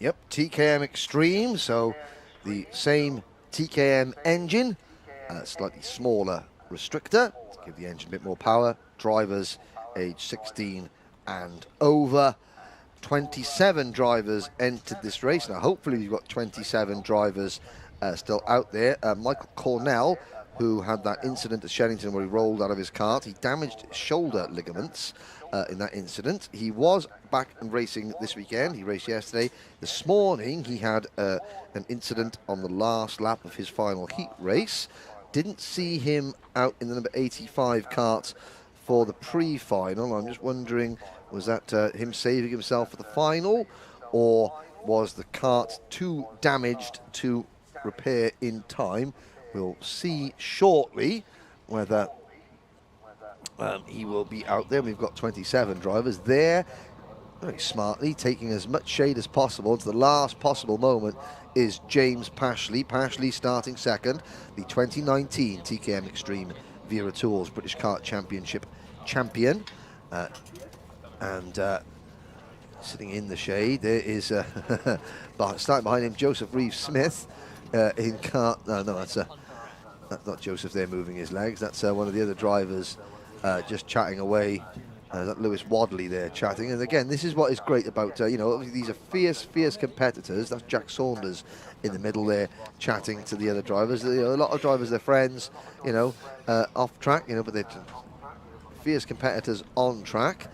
Yep, TKM Extreme, so the same TKM engine, slightly smaller restrictor to give the engine a bit more power. Drivers age 16 and over. 27 drivers entered this race. Now, hopefully, we've got 27 drivers still out there. Michael Cornell, who had that incident at Shenington where he rolled out of his kart, he damaged his shoulder ligaments in that incident. He was back and racing this weekend. He raced yesterday. This morning, he had an incident on the last lap of his final heat race. Didn't see him out in the number 85 kart for the pre-final. I'm just wondering, was that him saving himself for the final, or was the kart too damaged to repair in time? We'll see shortly whether he will be out there. We've got 27 drivers there, very smartly taking as much shade as possible. To the last possible moment is James Pashley. Pashley starting second, the 2019 TKM Extreme Vera Tours British Kart Championship champion. And sitting in the shade, there is starting behind him, Joseph Reeve-Smith in kart. No, that's not Joseph there moving his legs. That's one of the other drivers just chatting away. That Lewis Wadley there chatting. And again, this is what is great about, these are fierce competitors. That's Jack Saunders in the middle there chatting to the other drivers. A lot of drivers, they're friends, off track, but they're fierce competitors on track.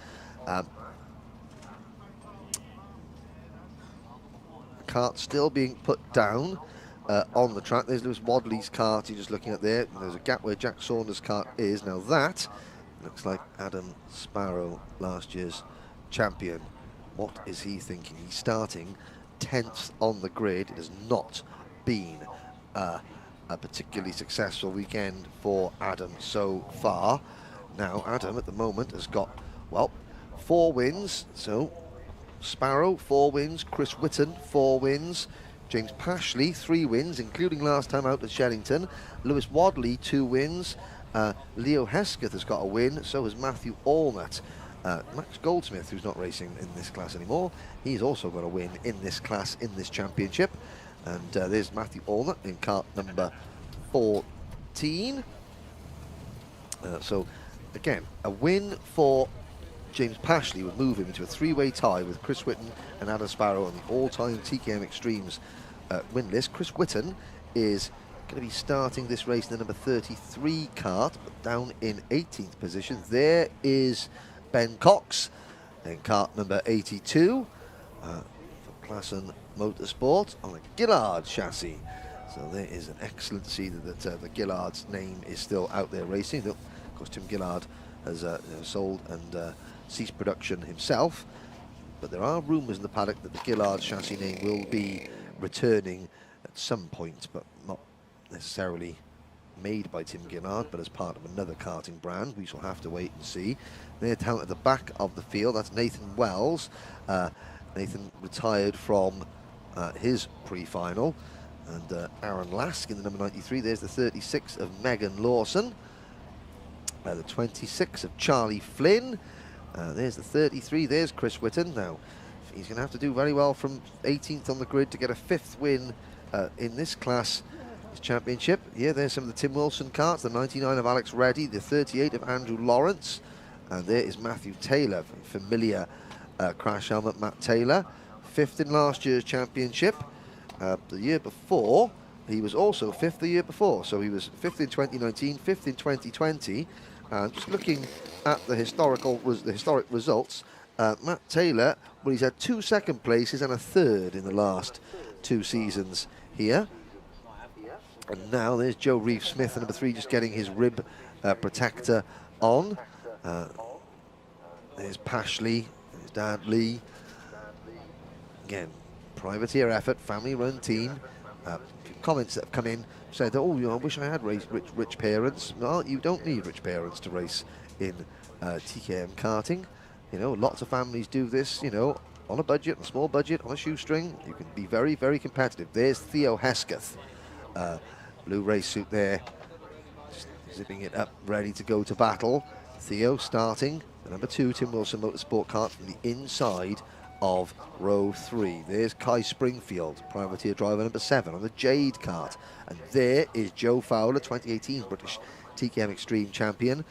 Kart still being put down on the track. There's Lewis Wadley's kart. You're just looking at there. There's a gap where Jack Saunders' kart is. Now that looks like Adam Sparrow, last year's champion. What is he thinking? He's starting 10th on the grid. It has not been a particularly successful weekend for Adam so far. Now Adam at the moment has got, 4 wins. So Sparrow, 4 wins. Chris Whitten, 4 wins. James Pashley, 3 wins, including last time out at Shenington. Lewis Wadley, 2 wins. Leo Hesketh has got a win. So has Matthew Allnut. Max Goldsmith, who's not racing in this class anymore, he's also got a win in this class, in this championship. And there's Matthew Allnut in kart number 14. So again, a win for James Pashley would move him into a 3-way tie with Chris Whitten and Adam Sparrow on the all-time TKM Extremes win list. Chris Whitten is going to be starting this race in the number 33 kart, but down in 18th position. There is Ben Cox in kart number 82 for Klassen Motorsport on a Gillard chassis. So there is an excellent see that the Gillard's name is still out there racing. Of course, Tim Gillard has sold and ceased production himself, but there are rumours in the paddock that the Gillard chassis name will be returning at some point, but not necessarily made by Tim Gillard, but as part of another karting brand. We shall have to wait and see. They're down at the back of the field. That's Nathan Wells. Nathan retired from his pre-final. And Aaron Lask in the number 93. There's the 36 of Megan Lawson. The 26 of Charlie Flynn. There's the 33. There's Chris Whitten. Now, he's going to have to do very well from 18th on the grid to get a 5th win in this class, this championship. Yeah, there's some of the Tim Wilson karts. The 99 of Alex Reddy. The 38 of Andrew Lawrence. And there is Matthew Taylor, familiar crash helmet Matt Taylor. 5th in last year's championship. The year before, he was also 5th the year before. So he was 5th in 2019, 5th in 2020. Just looking at the historic results, Matt Taylor, well, he's had 2 second places and a 3rd in the last 2 seasons here. And now there's Joe Reeve-Smith, number 3, just getting his rib protector on. There's Pashley, there's Dad Lee. Again, privateer effort, family-run team. Comments that have come in said, "Oh, I wish I had rich parents." Well, you don't need rich parents to race in TKM karting. Lots of families do this. On a budget, a small budget, on a shoestring. You can be very, very competitive. There's Theo Hesketh, blue race suit there, just zipping it up, ready to go to battle. Theo starting the number 2 Tim Wilson Motorsport kart from the inside of row 3. There's Kai Springfield, privateer driver number 7 on the Jade kart. And there is Joe Fowler, 2018 British TKM Extreme champion,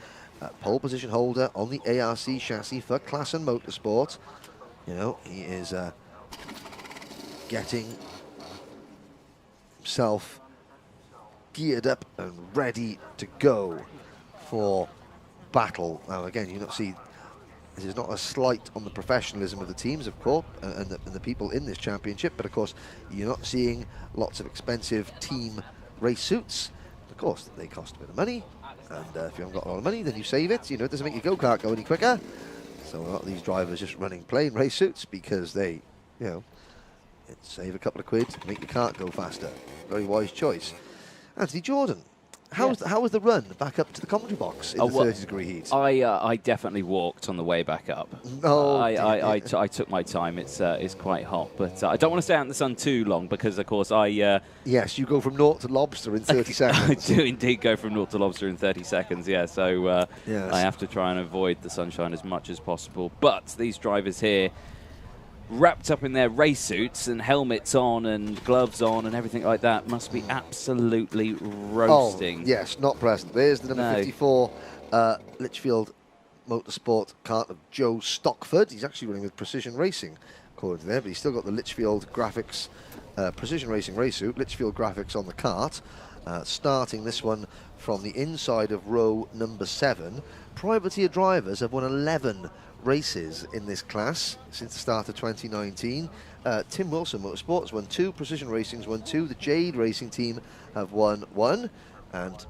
pole position holder on the ARC chassis for Klassen Motorsport. You know, he is getting himself geared up and ready to go for battle. Now again, you don't see, this is not a slight on the professionalism of the teams, of course, and the people in this championship, but of course you're not seeing lots of expensive team race suits. Of course they cost a bit of money, and if you haven't got a lot of money, then you save it. You know, it doesn't make your go-kart go any quicker. So a lot of these drivers just running plain race suits because they, you know, save a couple of quid, make the kart go faster. Very wise choice. Anthony Jordan, how was the run back up to the commentary box in the 30-degree heat? I definitely walked on the way back up. Oh, I took my time. It's quite hot, but I don't want to stay out in the sun too long because, of course, yes, you go from naught to lobster in 30 seconds. I do indeed go from naught to lobster in 30 seconds, yeah. So yes. I have to try and avoid the sunshine as much as possible. But these drivers here, wrapped up in their race suits and helmets on and gloves on and everything like that, must be absolutely roasting. Oh, yes, not pleasant. There's the number 54 Litchfield Motorsport kart of Joe Stockford. He's actually running with Precision Racing, according to there, but he's still got the Litchfield graphics, Precision Racing race suit, Litchfield graphics on the kart. Starting this one from the inside of row number 7. Privateer drivers have won 11 races in this class since the start of 2019. Tim Wilson Motorsports won 2, Precision Racing's won 2, the Jade Racing team have won 1, and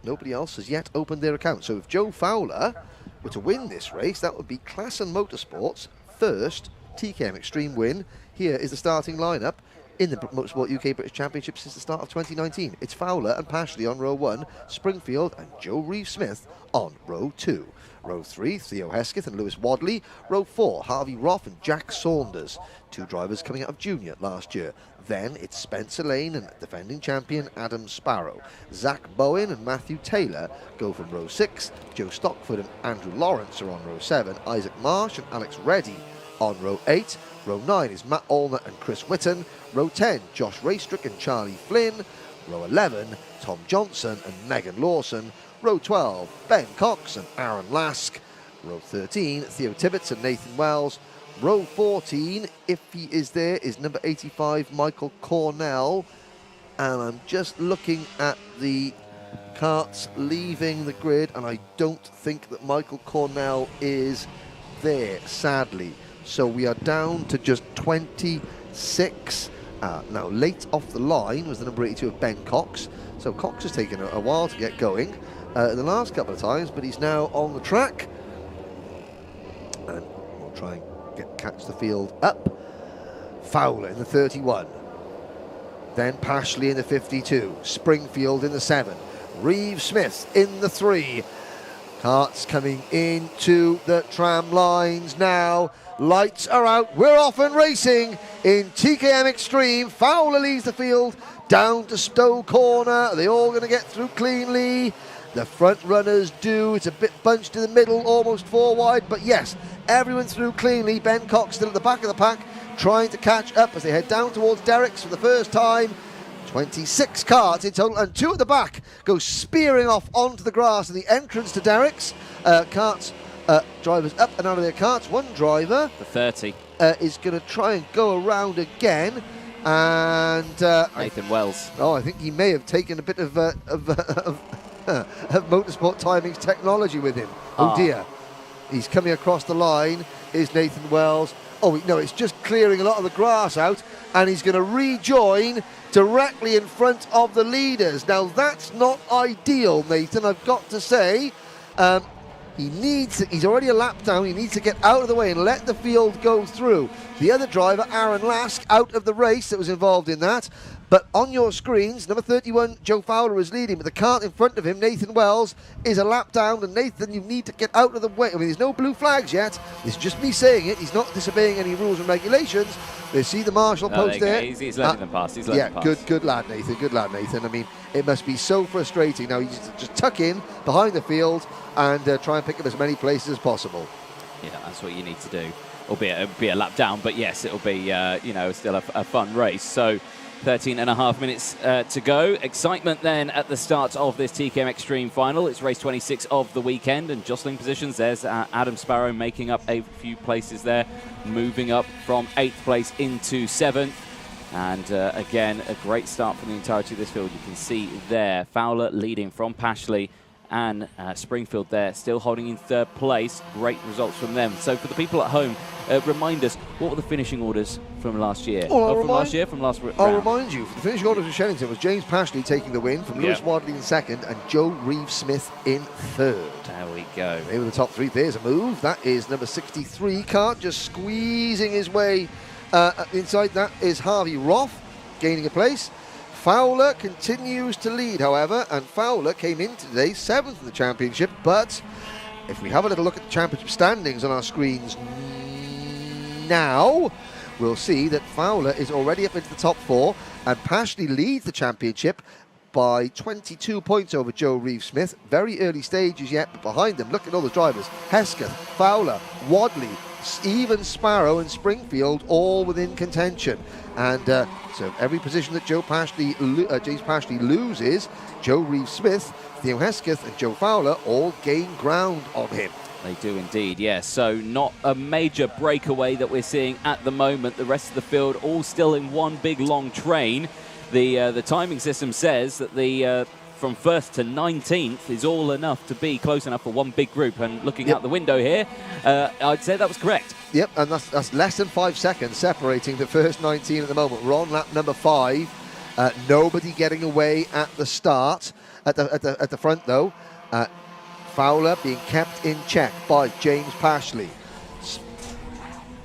nobody else has yet opened their account. So if Joe Fowler were to win this race, that would be Klassen Motorsports' first TKM Extreme win. Here is the starting lineup in the Motorsport UK British Championship since the start of 2019. It's Fowler and Pashley on row 1, Springfield and Joe Reeve-Smith on row 2. Row 3, Theo Hesketh and Lewis Wadley. Row 4, Harvey Roth and Jack Saunders, 2 drivers coming out of junior last year. Then it's Spencer Lane and defending champion Adam Sparrow. Zach Bowen and Matthew Taylor go from row 6. Joe Stockford and Andrew Lawrence are on row 7. Isaac Marsh and Alex Reddy on row 8. Row 9 is Matt Allner and Chris Whitton. Row 10, Josh Raystrick and Charlie Flynn. Row 11, Tom Johnson and Megan Lawson. Row 12, Ben Cox and Aaron Lask. Row 13, Theo Tibbetts and Nathan Wells. Row 14, if he is there, is number 85, Michael Cornell. And I'm just looking at the karts leaving the grid, and I don't think that Michael Cornell is there, sadly. So we are down to just 26. Now, late off the line was the number 82 of Ben Cox. So Cox has taken a while to get going the last couple of times, but he's now on the track. And we'll try and catch the field up. Fowler in the 31. Then Pashley in the 52. Springfield in the 7. Reeve-Smith in the 3. Karts coming into the tram lines now. Lights are out. We're off and racing in TKM Extreme. Fowler leads the field down to Stowe Corner. Are they all going to get through cleanly? The front runners do. It's a bit bunched in the middle, almost 4 wide. But yes, everyone through cleanly. Ben Cox still at the back of the pack, trying to catch up as they head down towards Derrick's for the first time. 26 karts in total, and 2 at the back go spearing off onto the grass in the entrance to Derrick's. Drivers up and out of their karts. One driver, the 30, is going to try and go around again. And Nathan Wells. I think he may have taken a bit of motorsport timings technology with him. Oh dear. He's coming across the line, is Nathan Wells. Oh no, it's just clearing a lot of the grass out, and he's going to rejoin directly in front of the leaders. Now that's not ideal, Nathan, I've got to say. He's already a lap down. He needs to get out of the way and let the field go through. The other driver, Aaron Lask, out of the race that was involved in that. But on your screens, number 31, Joe Fowler is leading, but the kart in front of him, Nathan Wells, is a lap down. And Nathan, you need to get out of the way. I mean, there's no blue flags yet. This is just me saying it. He's not disobeying any rules and regulations. They see the marshal post there. He's letting them pass. He's letting them pass. Good lad, Nathan. Good lad, Nathan. I mean, it must be so frustrating. Now, you just tuck in behind the field and try and pick up as many places as possible. Yeah, that's what you need to do. albeit it'll be a lap down, but yes, it'll be, you know, still a fun race. So 13.5 minutes to go. Excitement then at the start of this TKM Extreme Final. It's race 26 of the weekend, and jostling positions. There's Adam Sparrow making up a few places there, moving up from 8th place into 7th. And again, a great start from the entirety of this field. You can see there, Fowler leading from Pashley, and Springfield there still holding in 3rd place. Great results from them. So for the people at home, remind us, what were the finishing orders from last year? Well, from last year, from last round? I'll remind you, the finishing orders for Shellington was James Pashley taking the win, from Lewis Wadley in 2nd, and Joe Reeves-Smith in 3rd. There we go. They were the top 3. There's a move. That is number 63. Cart just squeezing his way inside. That is Harvey Roth gaining a place. Fowler continues to lead, however, and Fowler came in today 7th in the championship. But if we have a little look at the championship standings on our screens now, we'll see that Fowler is already up into the top 4, and Pashley leads the championship by 22 points over Joe Reeves-Smith. Very early stages yet, but behind them, look at all the drivers. Hesketh, Fowler, Wadley, even Sparrow and Springfield all within contention. And so every position that James Pashley loses, Joe Reeves-Smith, Theo Hesketh and Joe Fowler all gain ground on him. They do indeed, yes. So not a major breakaway that we're seeing at the moment. The rest of the field all still in one big long train. The timing system says that the from 1st to 19th is all enough to be close enough for one big group. And looking out the window here, I'd say that was correct. Yep, and that's less than 5 seconds separating the first 19 at the moment. We're on lap number 5. Nobody getting away at the start, at the front though. Fowler being kept in check by James Pashley.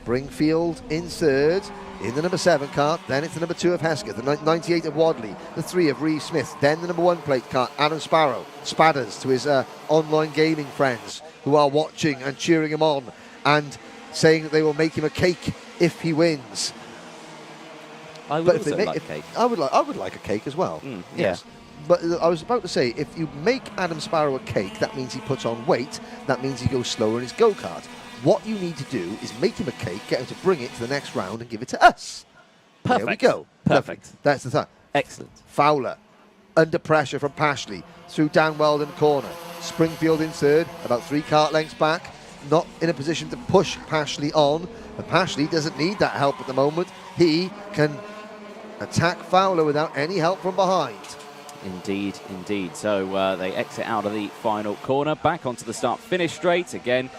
Springfield in 3rd. In the number 7 cart, then it's the number 2 of Hesketh, the 98 of Wadley, the 3 of Reeves-Smith, then the number 1 plate cart, Adam Sparrow, spatters to his online gaming friends who are watching and cheering him on and saying that they will make him a cake if he wins. I would also like cake. I would like a cake as well. Yes. But I was about to say, if you make Adam Sparrow a cake, that means he puts on weight, that means he goes slower in his go-kart. What you need to do is make him a cake, get him to bring it to the next round and give it to us. Perfect. There we go. Perfect. That's the time. Excellent. Fowler, under pressure from Pashley, through Dan Weldon corner. Springfield in 3rd, about 3 kart lengths back, not in a position to push Pashley on. And Pashley doesn't need that help at the moment. He can attack Fowler without any help from behind. Indeed, indeed. So they exit out of the final corner, back onto the start-finish straight again.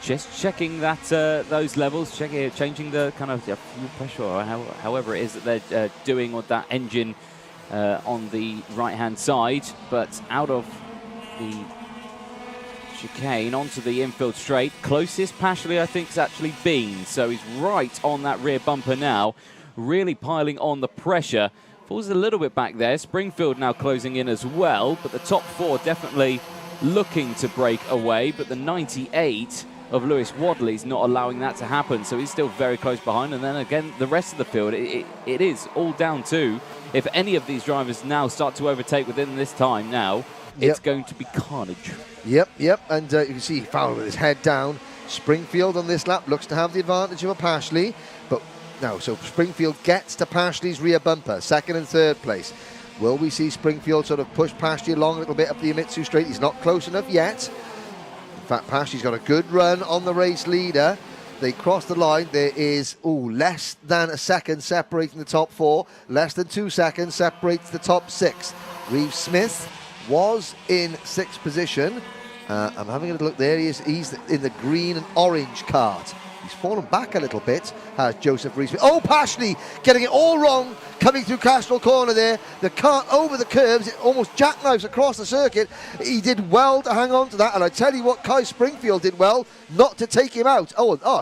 Just checking that those levels, changing the kind of fuel pressure, or however it is that they're doing with that engine on the right-hand side. But out of the chicane onto the infield straight, closest Pashley I think has actually been. So he's right on that rear bumper now, really piling on the pressure. Falls a little bit back there. Springfield now closing in as well, but the top 4 definitely looking to break away. But the 98 of Lewis Wadley's not allowing that to happen, so he's still very close behind. And then again, the rest of the field, it is all down to, if any of these drivers now start to overtake within this time now, it's going to be carnage. Yep, and you can see Fowler with his head down. Springfield on this lap looks to have the advantage of a Pashley, but now, so Springfield gets to Pashley's rear bumper, 2nd and 3rd place. Will we see Springfield sort of push Pashley along a little bit up the Imitsu straight? He's not close enough yet. In fact, Pashley's got a good run on the race leader. They cross the line. There is less than a second separating the top 4. Less than 2 seconds separates the top 6. Reeves-Smith was in 6th position. I'm having a look there. He's in the green and orange cart. He's fallen back a little bit, has Joseph Reeves. Oh, Pashley getting it all wrong, coming through Castrol Corner there. The cart over the curves, it almost jackknives across the circuit. He did well to hang on to that, and I tell you what, Kai Springfield did well not to take him out.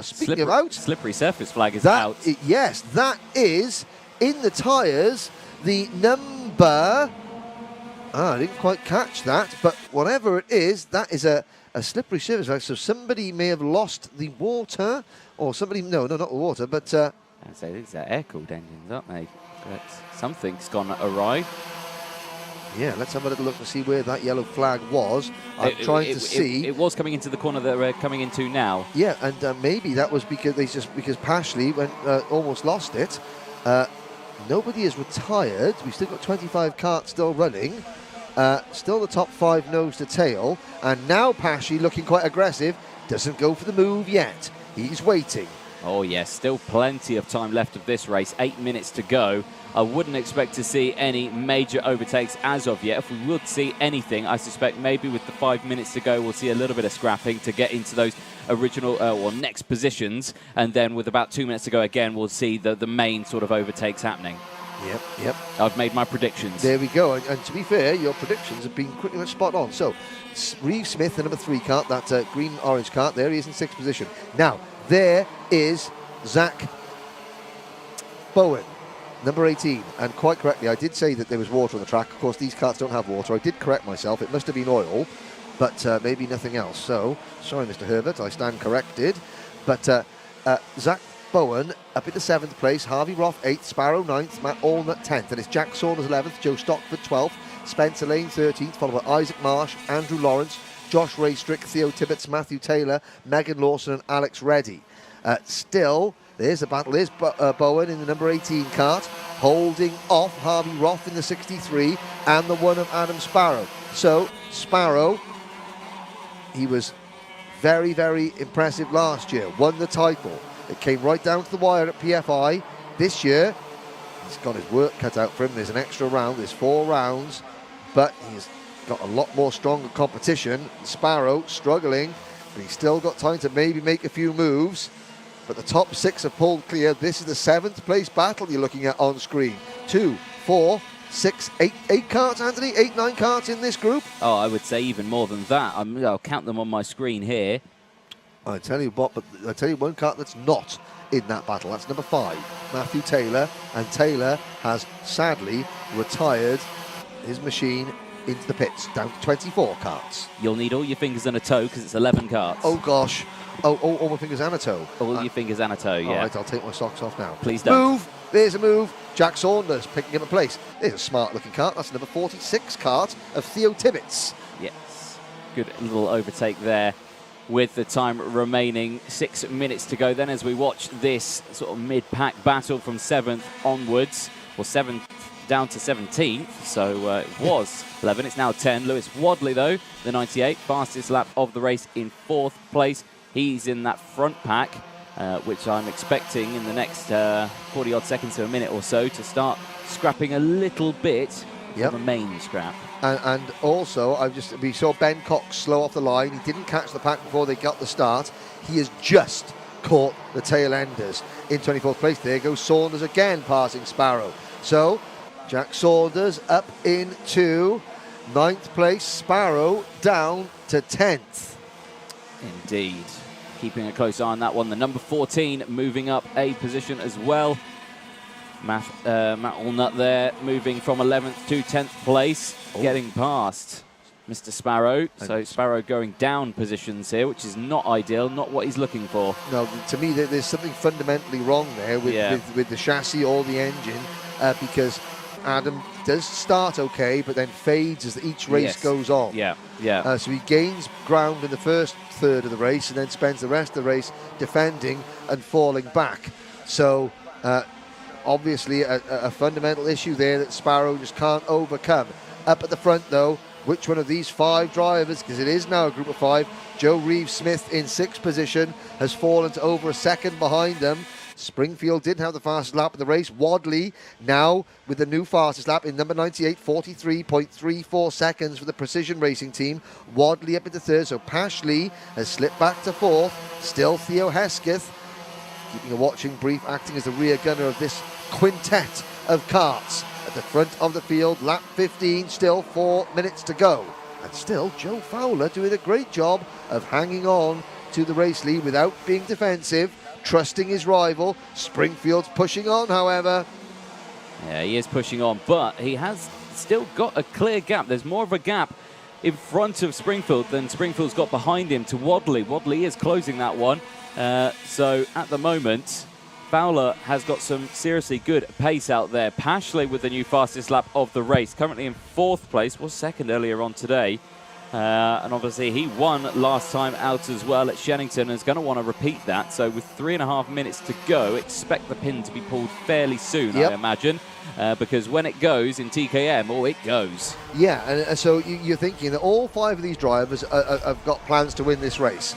Speaking of out. Slippery surface flag is out. Yes, that is in the tyres, the number... I didn't quite catch that, but whatever it is, that is a slippery surface flag. So somebody may have lost the water, or somebody, no, not the water, but... I'd say these are air-cooled engines, aren't they? But something's gone awry. Yeah, let's have a little look to see where that yellow flag was. I'm trying to see. It was coming into the corner that we're coming into now. Yeah, and maybe that was because Pashley went almost lost it. Nobody is retired. We've still got 25 carts still running. Still the top 5 nose to tail. And now Pashley, looking quite aggressive, doesn't go for the move yet. He's waiting. Oh yes, still plenty of time left of this race. 8 minutes to go. I wouldn't expect to see any major overtakes as of yet. If we would see anything, I suspect maybe with the 5 minutes to go, we'll see a little bit of scrapping to get into those original or next positions. And then with about 2 minutes to go again, we'll see the main sort of overtakes happening. Yep. I've made my predictions. There we go. And to be fair, your predictions have been pretty much spot on. So, Reeve Smith, the number 3 cart, that green-orange cart, there he is in 6th position. Now, there is Zach Bowen, number 18. And quite correctly, I did say that there was water on the track. Of course, these carts don't have water. I did correct myself. It must have been oil, but maybe nothing else. So, sorry, Mr. Herbert, I stand corrected. But Zach Bowen up into 7th place, Harvey Roth 8th, Sparrow 9th, Matt Allnut 10th. And it's Jack Saunders 11th, Joe Stockford 12th, Spencer Lane 13th, followed by Isaac Marsh, Andrew Lawrence, Josh Raystrick, Theo Tibbetts, Matthew Taylor, Megan Lawson and Alex Reddy. Still, there's a battle. There's Bowen in the number 18 cart, holding off Harvey Roth in the 63 and the one of Adam Sparrow. So, Sparrow, he was very, very impressive last year, won the title. It came right down to the wire at PFI. This year, he's got his work cut out for him. There's an extra round, there's 4 rounds, but he's got a lot more stronger competition. Sparrow struggling, but he's still got time to maybe make a few moves. But the top 6 have pulled clear. This is the 7th place battle you're looking at on screen. 2, 4, 6, 8 carts, Anthony? 8, 9 carts in this group? Oh, I would say even more than that. I'll count them on my screen here. I tell you what, but I tell you one cart that's not in that battle. That's number 5, Matthew Taylor. And Taylor has sadly retired his machine into the pits, down to 24 carts. You'll need all your fingers and a toe because it's 11 carts. Oh gosh. Oh, all my fingers and a toe. All your fingers and a toe, yeah. All right, I'll take my socks off now. Please don't. Move. There's a move. Jack Saunders picking up a place. There's a smart-looking cart. That's number 46 cart of Theo Tibbetts. Yes. Good little overtake there with the time remaining. 6 minutes to go then as we watch this sort of mid-pack battle from 7th onwards, or 7th down to 17th, so it was 11, it's now 10. Lewis Wadley, though, the 98, fastest lap of the race in 4th place. He's in that front pack, which I'm expecting in the next 40-odd seconds to a minute or so to start scrapping a little bit on the main scrap. And also, we saw Ben Cox slow off the line. He didn't catch the pack before they got the start. He has just caught the tail enders in 24th place. There goes Saunders again, passing Sparrow. So, Jack Saunders up into 9th place, Sparrow down to 10th. Indeed. Keeping a close eye on that one. The number 14 moving up a position as well. Matt Allnut there, moving from 11th to 10th place, getting past Mr. Sparrow. So Sparrow going down positions here, which is not ideal, not what he's looking for. No, to me, there's something fundamentally wrong there with the chassis or the engine, because Adam does start okay, but then fades as each race goes on. So he gains ground in the first third of the race and then spends the rest of the race defending and falling back. So obviously a fundamental issue there that Sparrow just can't overcome. Up at the front, though, which one of these 5 drivers, because it is now a group of 5, Joe Reeve Smith in 6th position has fallen to over a second behind them. Springfield did have the fastest lap of the race. Wadley now with the new fastest lap in number 98, 43.34 seconds for the Precision Racing team. Wadley up into 3rd, so Pashley has slipped back to 4th. Still Theo Hesketh keeping a watching brief, acting as the rear gunner of this quintet of karts. At the front of the field, lap 15, still 4 minutes to go. And still Joe Fowler doing a great job of hanging on to the race lead without being defensive, trusting his rival. Springfield's pushing on, however. Yeah, he is pushing on, but he has still got a clear gap. There's more of a gap in front of Springfield than Springfield's got behind him to Wadley. Wadley is closing that one. So at the moment, Fowler has got some seriously good pace out there. Pashley with the new fastest lap of the race, currently in 4th place, was 2nd earlier on today. And obviously he won last time out as well at Shennington and is going to want to repeat that. So with 3.5 minutes to go, expect the pin to be pulled fairly soon, I imagine. Because when it goes in TKM, it goes. Yeah, and so you're thinking that all 5 of these drivers have got plans to win this race.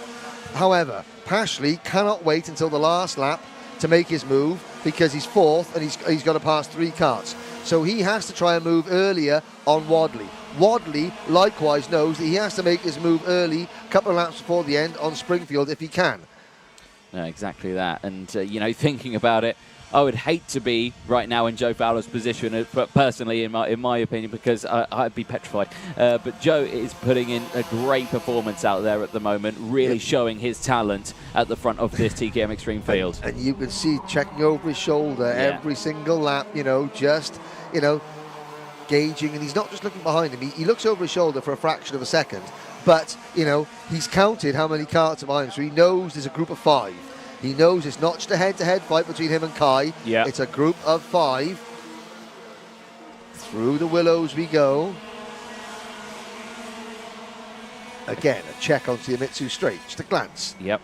However, Pashley cannot wait until the last lap to make his move because he's 4th and he's got to pass 3 karts. So he has to try and move earlier on Wadley. Wadley likewise knows that he has to make his move early, a couple of laps before the end on Springfield if he can. No, exactly that. And, thinking about it, I would hate to be right now in Joe Fowler's position, personally, in my opinion, because I'd be petrified. But Joe is putting in a great performance out there at the moment, really showing his talent at the front of this TKM Extreme field. And you can see checking over his shoulder every single lap, just gauging, and he's not just looking behind him. He looks over his shoulder for a fraction of a second, but, he's counted how many karts are behind him, so he knows there's a group of 5. He knows it's not just a head-to-head fight between him and Kai. Yeah. It's a group of 5. Through the willows we go. Again, a check onto the Yamitsu straight, just a glance. Yep.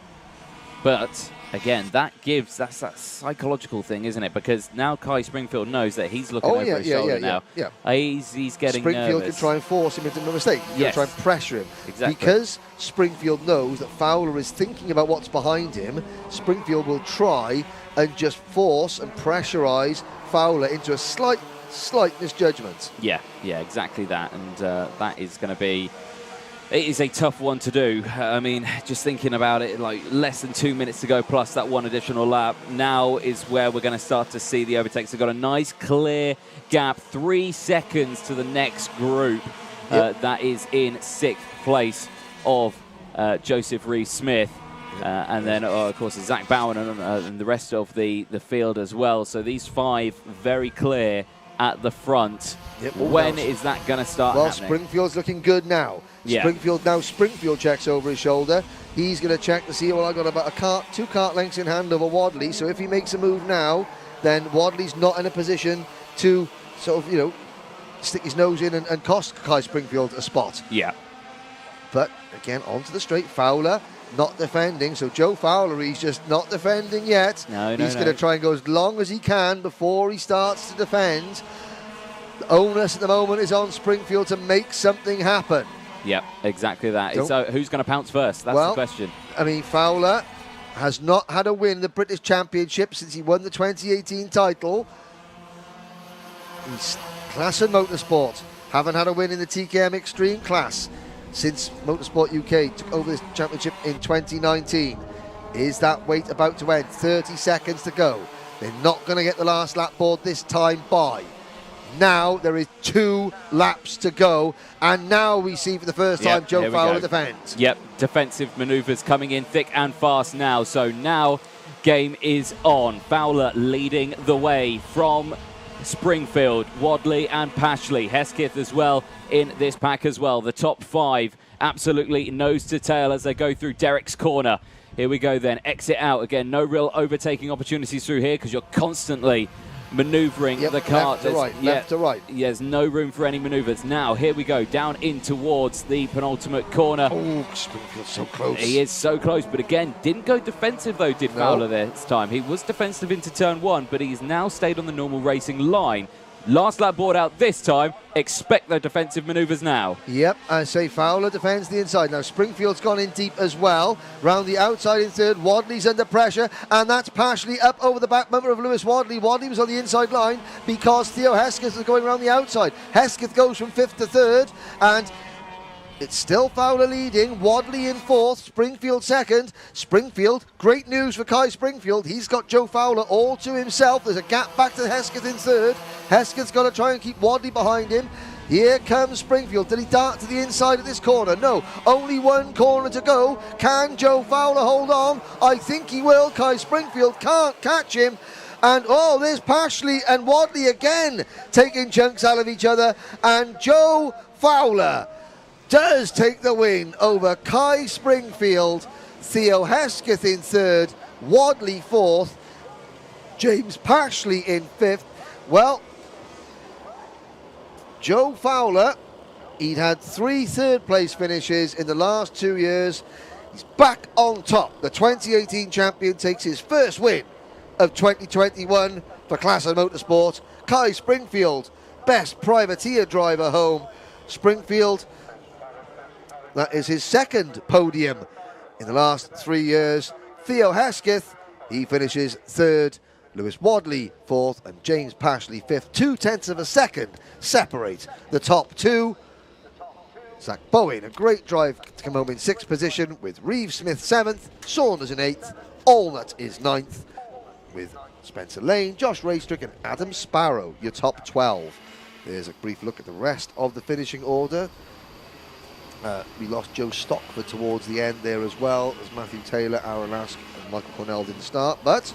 But again, that's that psychological thing, isn't it? Because now Kai Springfield knows that he's looking over his shoulder now. Yeah. He's getting Springfield nervous. can try and force him into a mistake. He's going to try and pressure him. Exactly. Because Springfield knows that Fowler is thinking about what's behind him, Springfield will try and just force and pressurise Fowler into a slight misjudgment. Yeah, exactly that. And that is going to be... It is a tough one to do. I mean, just thinking about it, like less than 2 minutes to go plus that one additional lap. Now is where we're going to start to see the overtakes. They've got a nice clear gap, 3 seconds to the next group. That is in 6th place of Joseph Rees-Smith. And then, of course, Zach Bowen and the rest of the field as well. So these 5 very clear at the front. When is that going to start happening? Springfield's looking good now. Springfield checks over his shoulder. He's going to check to see, I've got about 2 kart lengths in hand over Wadley. So if he makes a move now, then Wadley's not in a position to sort of, stick his nose in and cost Kai Springfield a spot. Yeah. But again, onto the straight. Fowler not defending. So Joe Fowler, he's just not defending yet. He's going to try and go as long as he can before he starts to defend. The onus at the moment is on Springfield to make something happen. Yep, exactly that. So who's going to pounce first? That's the question. I mean, Fowler has not had a win in the British Championship since he won the 2018 title. He's class and motorsport. Haven't had a win in the TKM Extreme class since Motorsport UK took over this championship in 2019. Is that wait about to end? 30 seconds to go. They're not going to get the last lap board this time by. Now there is 2 laps to go, and now we see for the first time Joe Fowler defends. Yep, defensive manoeuvres coming in thick and fast now. So now game is on. Fowler leading the way from Springfield, Wadley and Pashley. Hesketh as well in this pack as well. The top 5 absolutely nose to tail as they go through Derek's corner. Here we go then, exit out again. No real overtaking opportunities through here because you're constantly manoeuvring the cart. Left to right. There's no room for any manoeuvres. Now, here we go, down in towards the penultimate corner. Oh, Springfield's so close. He is so close, but again, didn't go defensive though, did Fowler this time. He was defensive into turn 1, but he's now stayed on the normal racing line. Last lap board out this time. Expect the defensive manoeuvres now. Yep, I say Fowler defends the inside. Now Springfield's gone in deep as well. Round the outside in 3rd. Wadley's under pressure, and that's Pashley up over the back bumper of Lewis Wadley. Wadley was on the inside line because Theo Hesketh was going around the outside. Hesketh goes from 5th to 3rd, and it's still Fowler leading, Wadley in 4th, Springfield 2nd. Springfield, great news for Kai Springfield. He's got Joe Fowler all to himself. There's a gap back to Hesketh in 3rd. Hesketh's got to try and keep Wadley behind him. Here comes Springfield. Did he dart to the inside of this corner? No. Only 1 corner to go. Can Joe Fowler hold on? I think he will. Kai Springfield can't catch him. And there's Pashley and Wadley again taking chunks out of each other. And Joe Fowler does take the win over Kai Springfield. Theo Hesketh in 3rd, Wadley 4th. James Pashley in 5th. Well, Joe Fowler, he'd had 3 third-place finishes in the last 2 years. He's back on top. The 2018 champion takes his first win of 2021 for Classen Motorsport. Kai Springfield, best privateer driver home. Springfield, that is his 2nd podium in the last 3 years. Theo Hesketh, he finishes 3rd. Lewis Wadley 4th and James Pashley 5th. 0.2 of a second separate the top 2. Zach Bowen, a great drive to come home in 6th position with Reeve Smith 7th, Saunders in 8th, Allnut is 9th with Spencer Lane, Josh Raystrick and Adam Sparrow, your top 12. There's a brief look at the rest of the finishing order. We lost Joe Stockford towards the end there as well, as Matthew Taylor, Aaron Lask and Michael Cornell didn't start, but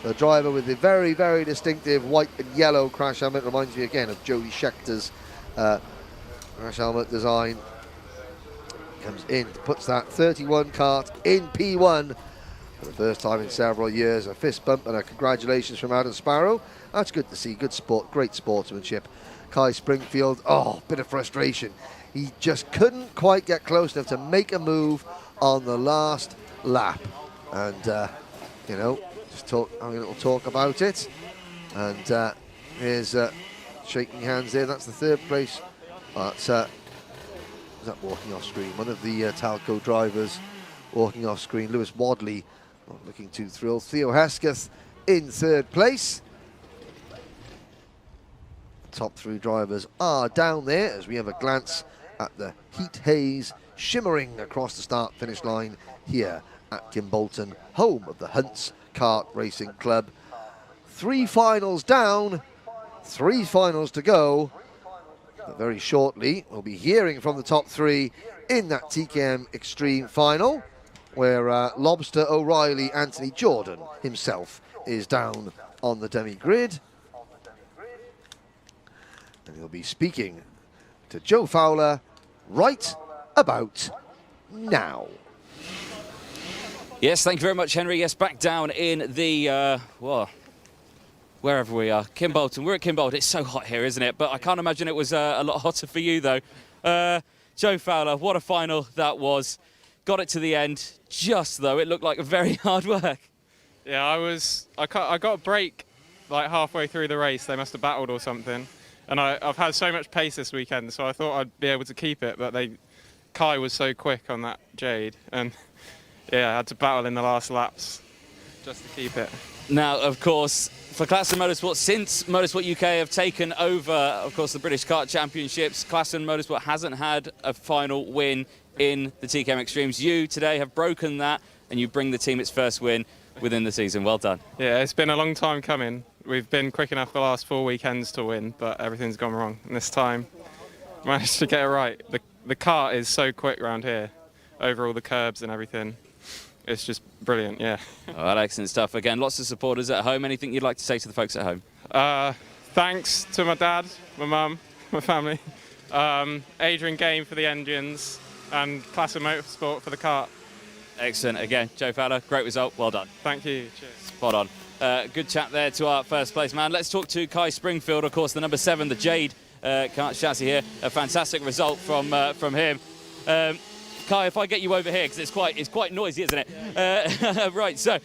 the driver with the very, very distinctive white and yellow crash helmet reminds me again of Jody Schechter's crash helmet design. Comes in, puts that 31 kart in P1 for the first time in several years. A fist bump and a congratulations from Adam Sparrow. That's good to see, good sport, great sportsmanship. Kai Springfield, oh, bit of frustration. He just couldn't quite get close enough to make a move on the last lap. And, you know, having a little talk about it. And here's shaking hands there. That's the 3rd place. Is that walking off screen? One of the Talco drivers walking off screen. Lewis Wadley, not looking too thrilled. Theo Hesketh in 3rd place. Top 3 drivers are down there as we have a glance at the heat haze shimmering across the start-finish line here at Kimbolton, home of the Hunts Kart Racing Club. 3 finals down, 3 finals to go. But very shortly, we'll be hearing from the top 3 in that TKM Extreme Final, where Lobster O'Reilly Anthony Jordan himself is down on the demi-grid. And he'll be speaking to Joe Fowler right about now. Yes, thank you very much, Henry. Yes, back down in the, well, wherever we are, Kimbolton. We're at Kimbolton. It's so hot here, isn't it? But I can't imagine it was a lot hotter for you, though. Joe Fowler, what a final that was. Got it to the end, just though. It looked like very hard work. Yeah, I got a break like halfway through the race. They must have battled or something. And I've had so much pace this weekend, so I thought I'd be able to keep it. But Kai was so quick on that Jade. And yeah, I had to battle in the last laps just to keep it. Now, of course, for Classen Motorsport, since Motorsport UK have taken over, of course, the British Kart Championships, Classen Motorsport hasn't had a final win in the TKM Extremes. You today have broken that, and you bring the team its first win within the season. Well done. Yeah, it's been a long time coming. We've been quick enough the last 4 weekends to win, but everything's gone wrong. And this time, managed to get it right. The kart is so quick around here, over all the curbs and everything. It's just brilliant, yeah. All right, excellent stuff. Again, lots of supporters at home. Anything you'd like to say to the folks at home? Thanks to my dad, my mum, my family, Adrian Game for the engines, and Classen Motorsport for the kart. Excellent. Again, Joe Fowler, great result. Well done. Thank you. Cheers. Spot on. Good chat there to our first place man. Let's talk to Kai Springfield, of course, the number 7, the Jade kart chassis here. A fantastic result from him. Kai, if I get you over here, because it's quite noisy, isn't it? Right, so,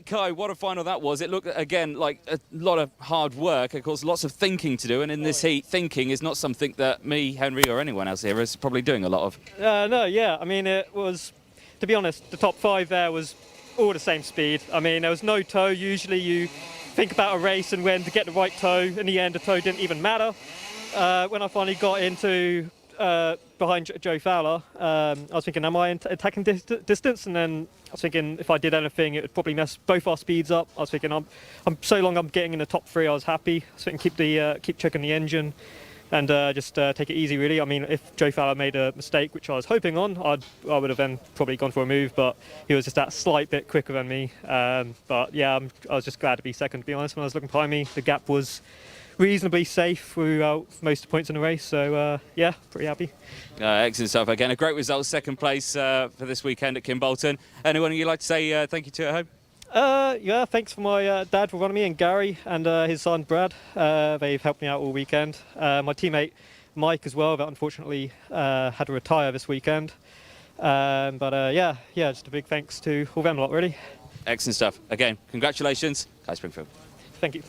Kai, what a final that was. It looked, again, like a lot of hard work. Of course, lots of thinking to do, and in this heat, thinking is not something that me, Henry, or anyone else here is probably doing a lot of. No, yeah, I mean, it was, to be honest, the top 5 there was all the same speed. I mean, there was no toe. Usually you think about a race and when to get the right toe. In the end, the toe didn't even matter. When I finally got into behind Joe Fowler, I was thinking, am I in attacking distance? And then I was thinking, if I did anything, it would probably mess both our speeds up. I was thinking, I'm so long I'm getting in the top 3, I was happy. I was thinking, keep checking the engine and just take it easy, really. I mean, if Joe Fowler made a mistake, which I was hoping on, I would have then probably gone for a move, but he was just that slight bit quicker than me. But yeah, I was just glad to be second, to be honest. When I was looking behind me, the gap was reasonably safe throughout most of the points in the race, so yeah, pretty happy. Excellent stuff. Again, a great result, second place for this weekend at Kimbolton. Anyone you'd like to say thank you to at home? Yeah, thanks for my dad for running me, and Gary and his son Brad. They've helped me out all weekend. My teammate Mike as well, that unfortunately had to retire this weekend. Yeah, just a big thanks to all them lot, really. Excellent stuff. Again, congratulations, Kai Springfield. Thank you.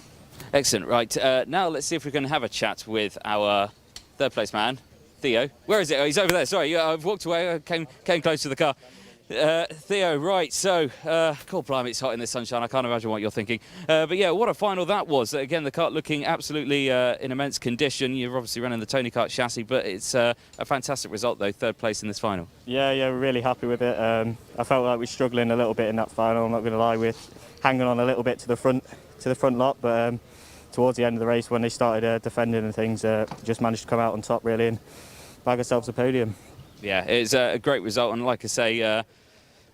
Excellent. Right, now let's see if we can have a chat with our third place man, Theo. Where is it? Oh, he's over there. Sorry, I've walked away. I came close to the car. Theo, right, so, God blimey, it's hot in the sunshine. I can't imagine what you're thinking. But yeah, what a final that was. Again, the kart looking absolutely in immense condition. You're obviously running the Tony Kart chassis, but it's a fantastic result, though, third place in this final. Yeah, we're really happy with it. I felt like we were struggling a little bit in that final, I'm not going to lie, with hanging on a little bit to the front lot, but towards the end of the race, when they started defending and things, just managed to come out on top, really, and bag ourselves a podium. Yeah, it's a great result, and like I say,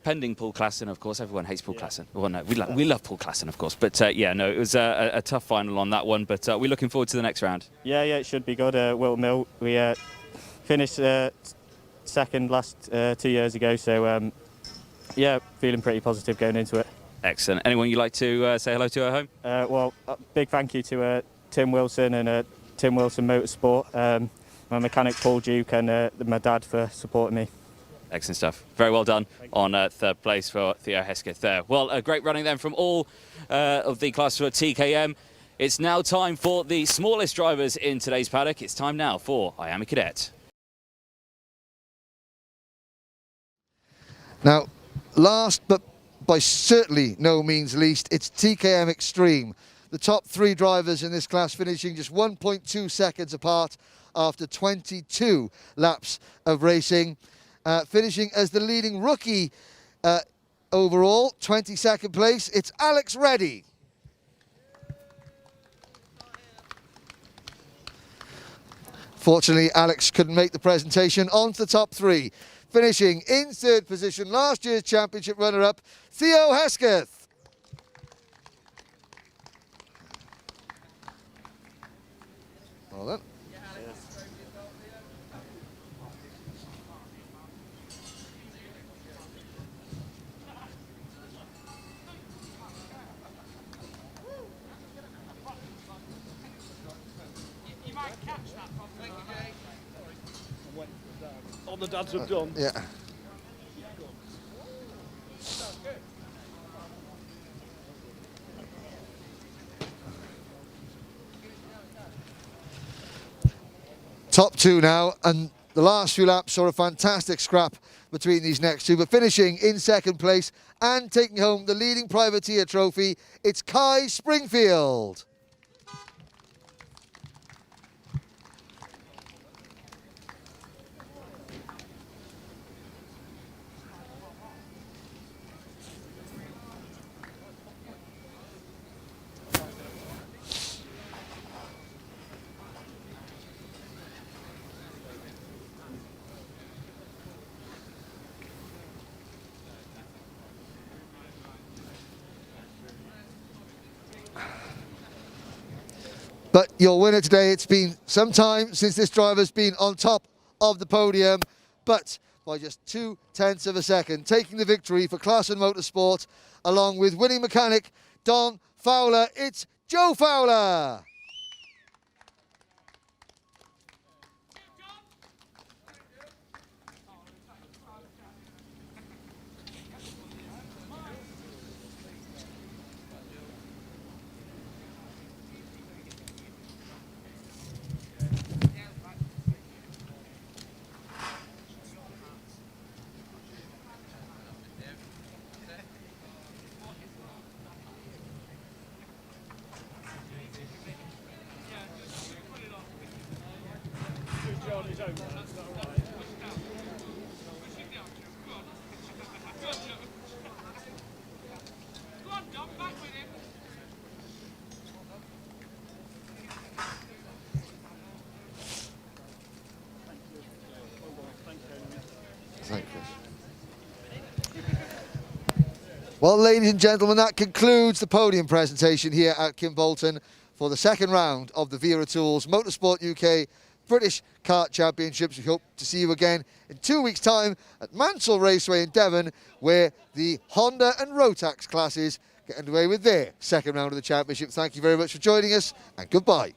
pending Paul Klassen, of course. Everyone hates Paul Klassen. Well, no, we love Paul Klassen, of course. But yeah, no, it was a tough final on that one. But we're looking forward to the next round. Yeah, it should be good. Wilton Mill, we finished second last 2 years ago, so yeah, feeling pretty positive going into it. Excellent. Anyone you'd like to say hello to at home? Well, big thank you to Tim Wilson and Tim Wilson Motorsport, my mechanic Paul Duke, and my dad for supporting me. Excellent stuff. Very well done on third place for Theo Hesketh there. Well, great running then from all of the classes for TKM. It's now time for the smallest drivers in today's paddock. It's time now for I Am a Cadet. Now, last but by certainly no means least, it's TKM Extreme. The top three drivers in this class finishing just 1.2 seconds apart after 22 laps of racing. Finishing as the leading rookie overall, 22nd place, it's Alex Reddy. Fortunately, Alex couldn't make the presentation. On to the top three. Finishing in third position, last year's championship runner-up, Theo Hesketh. Well done. All the dads have done. Yeah. Top two now, and the last few laps saw a fantastic scrap between these next two, but finishing in second place and taking home the leading privateer trophy, it's Kai Springfield. But your winner today, it's been some time since this driver's been on top of the podium, but by just 0.2 of a second, taking the victory for Klassen Motorsport, along with winning mechanic Don Fowler. It's Joe Fowler. Thank you. Well, ladies and gentlemen, that concludes the podium presentation here at Kimbolton for the second round of the Vera Tools Motorsport UK British Kart Championships. We hope to see you again in 2 weeks' time at Mansell Raceway in Devon, where the Honda and Rotax classes get underway with their second round of the championship. Thank you very much for joining us, and goodbye.